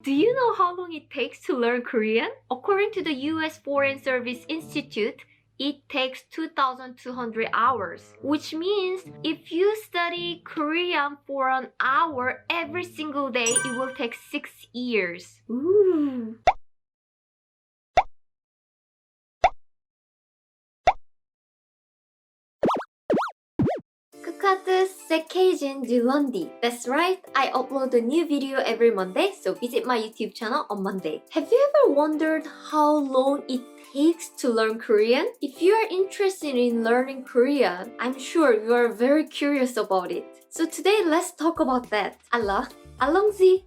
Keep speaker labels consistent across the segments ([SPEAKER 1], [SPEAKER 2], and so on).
[SPEAKER 1] Do you know how long it takes to learn Korean? According to the US Foreign Service Institute, it takes 2,200 hours, which means if you study Korean for an hour every single day, it will take 6 years. Ooh. c'est K-Jin Coréenne. That's right, I upload a new video every Monday, so visit my YouTube channel on Monday. Have you ever wondered how long it takes to learn Korean? If you are interested in learning Korean, I'm sure you are very curious about it. So today, let's talk about that. Alors, allons-y!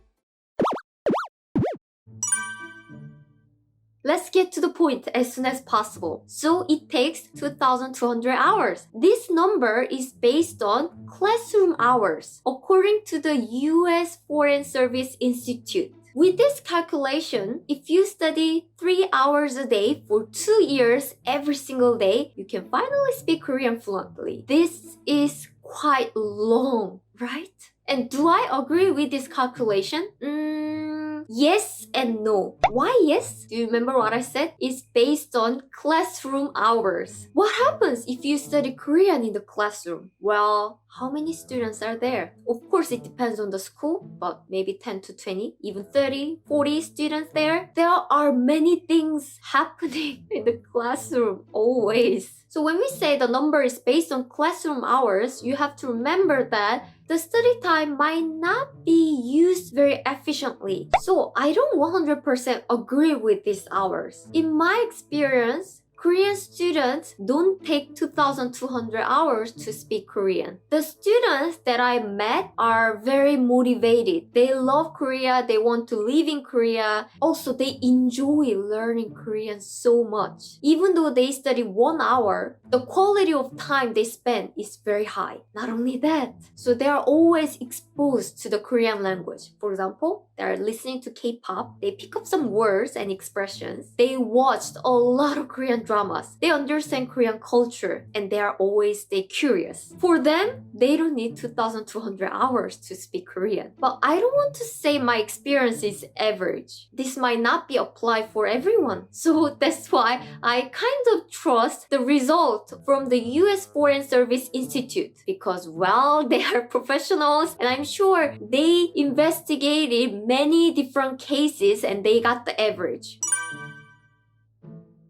[SPEAKER 1] Let's get to the point as soon as possible. So it takes 2,200 hours. This number is based on classroom hours, according to the US Foreign Service Institute. With this calculation, if you study 3 hours a day for 2 years every single day, you can finally speak Korean fluently. This is quite long, right? And do I agree with this calculation? Yes and no. Why yes? Do you remember what I said? It's based on classroom hours. What happens if you study Korean in the classroom? Well, how many students are there? Of course, it depends on the school, but maybe 10 to 20, even 30, 40 students there. There are many things happening in the classroom, always. So when we say the number is based on classroom hours, you have to remember that the study time might not be used very efficiently. So I don't 100% agree with these hours. In my experience, Korean students don't take 2,200 hours to speak Korean. The students that I met are very motivated. They love Korea, they want to live in Korea. Also, they enjoy learning Korean so much. Even though they study 1 hour, the quality of time they spend is very high. Not only that, so they are always exposed to the Korean language. For example, they are listening to K-pop, they pick up some words and expressions. They watched a lot of Korean dramas. They understand Korean culture and they are always curious. For them, they don't need 2,200 hours to speak Korean. But I don't want to say my experience is average. This might not be applied for everyone. So that's why I kind of trust the result from the US Foreign Service Institute because, well, they are professionals and I'm sure they investigated many different cases and they got the average.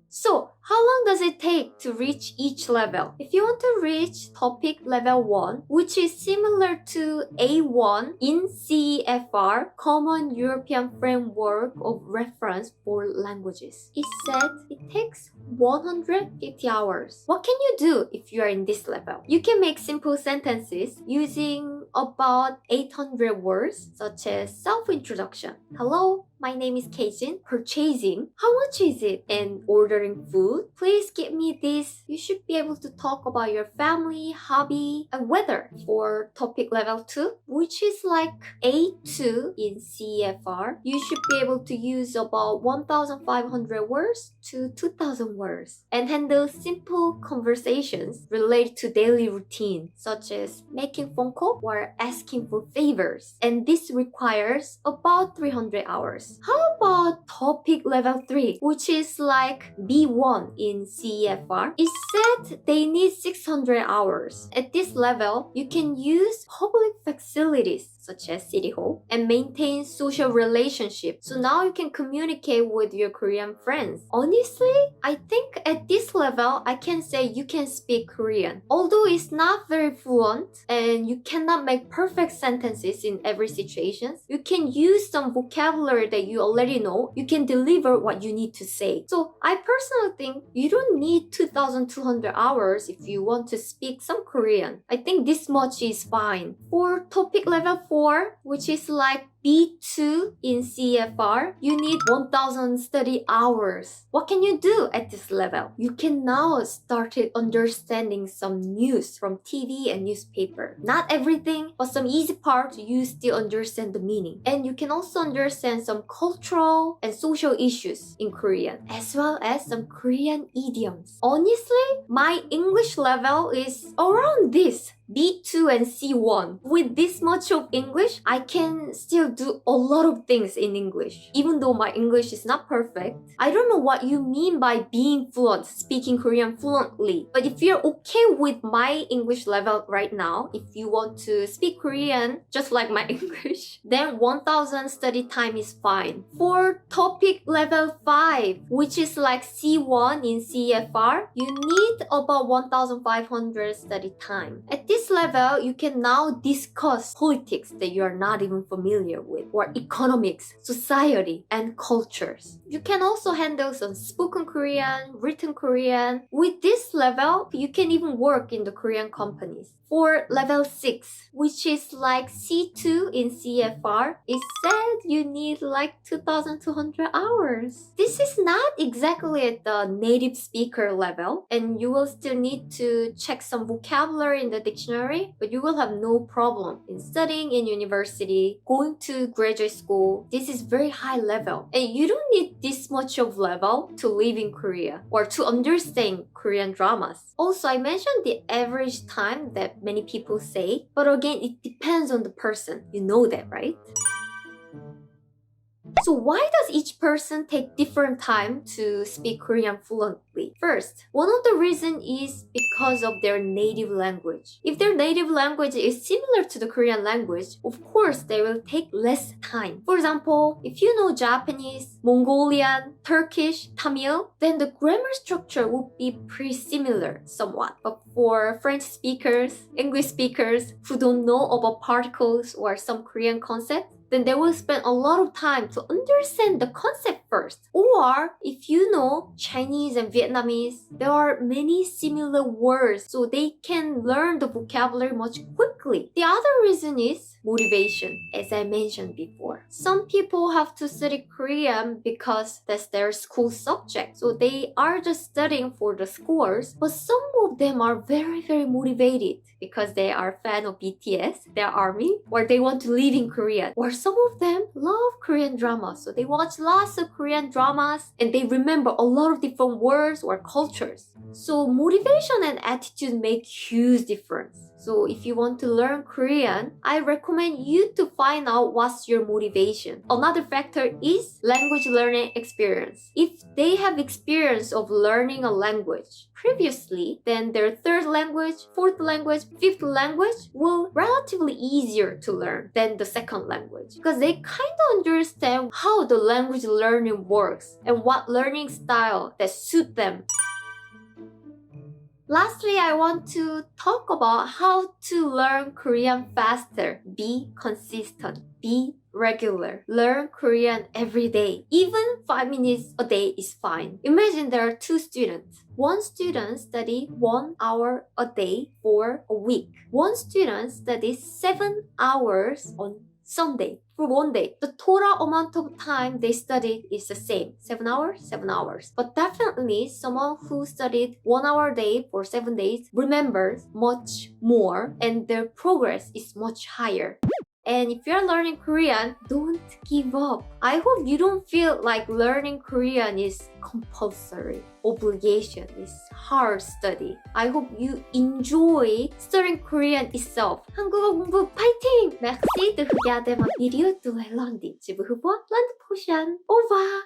[SPEAKER 1] So, how long does it take to reach each level? If you want to reach TOPIK level 1, which is similar to A1 in CEFR, Common European Framework of Reference for Languages, it said it takes 150 hours. What can you do if you are in this level? You can make simple sentences using about 800 words, such as self-introduction. Hello, my name is K-Jin. Purchasing. How much is it? And ordering food. Please give me this. You should be able to talk about your family, hobby, and weather. For TOPIK level 2, which is like A2 in CEFR, you should be able to use about 1,500 words to 2,000 words and handle simple conversations related to daily routine, such as making phone call or asking for favors. And this requires about 300 hours. How about TOPIK level 3, which is like B1 in CEFR? It said they need 600 hours. At this level, you can use public facilities such as City Hall and maintain social relationships. So now you can communicate with your Korean friends. Honestly, I think at this level, I can say you can speak Korean. Although it's not very fluent and you cannot make perfect sentences in every situation, you can use some vocabulary that you already know. You can deliver what you need to say. So I personally think you don't need 2,200 hours if you want to speak some Korean. I think this much is fine. For TOPIK level 4, which is like B2 in CFR, you need 1,000 study hours. What can you do at this level? You can now start understanding some news from TV and newspaper. Not everything, but some easy parts you still understand the meaning. And you can also understand some cultural and social issues in Korean, as well as some Korean idioms. Honestly, my English level is around this B2 and C1. With this much of English, I can still do a lot of things in English. Even though my English is not perfect. I don't know what you mean by being fluent, speaking Korean fluently. But if you're okay with my English level right now, if you want to speak Korean just like my English, then 1000 study time is fine. For TOPIK level 5, which is like C1 in CFR, you need about 1500 study time. At this level, you can now discuss politics that you are not even familiar with, or economics, society, and cultures. You can also handle some spoken Korean, written Korean. With this level, you can even work in the Korean companies. For level 6, which is like C2 in CFR, it said you need like 2200 hours. This is not exactly at the native speaker level, and you will still need to check some vocabulary in the dictionary, but you will have no problem in studying in university, going to graduate school. This is very high level, and you don't need this much of level to live in Korea or to understand Korean dramas. Also, I mentioned the average time that many people say, but again, it depends on the person. You know that, right? So why does each person take different time to speak Korean fluently? First, one of the reasons is because of their native language. If their native language is similar to the Korean language, of course, they will take less time. For example, if you know Japanese, Mongolian, Turkish, Tamil, then the grammar structure will be pretty similar somewhat. But for French speakers, English speakers who don't know about particles or some Korean concepts, then they will spend a lot of time to understand the concept first. Or if you know Chinese and Vietnamese, there are many similar words, so they can learn the vocabulary much quickly. The other reason is motivation, as I mentioned before. Some people have to study Korean because that's their school subject, so they are just studying for the scores, but some of them are very, very motivated because they are a fan of BTS, their army, or they want to live in Korea, or some of them love Korean dramas, so they watch lots of Korean dramas and they remember a lot of different words or cultures. So motivation and attitude make huge difference. So if you want to learn Korean, I recommend you to find out what's your motivation. Another factor is language learning experience. If they have experience of learning a language previously, then their third language, fourth language, fifth language will relatively easier to learn than the second language because they kind of understand how the language learning works and what learning style that suit them. Lastly, I want to talk about how to learn Korean faster. Be consistent. Be regular. Learn Korean every day. Even 5 minutes a day is fine. Imagine there are 2 students. One student studies 1 hour a day for a week. One student studies 7 hours on Sunday for 1 day. The total amount of time they studied is the same. 7 hours, 7 hours. But definitely someone who studied 1 hour a day for 7 days remembers much more and their progress is much higher. And if you're learning Korean, don't give up. I hope you don't feel like learning Korean is compulsory, obligation, is hard study. I hope you enjoy studying Korean itself. 한국어 공부 파이팅! Merci de regarder ma vidéo de la Langue. Je vous revois l'année prochaine. Au revoir!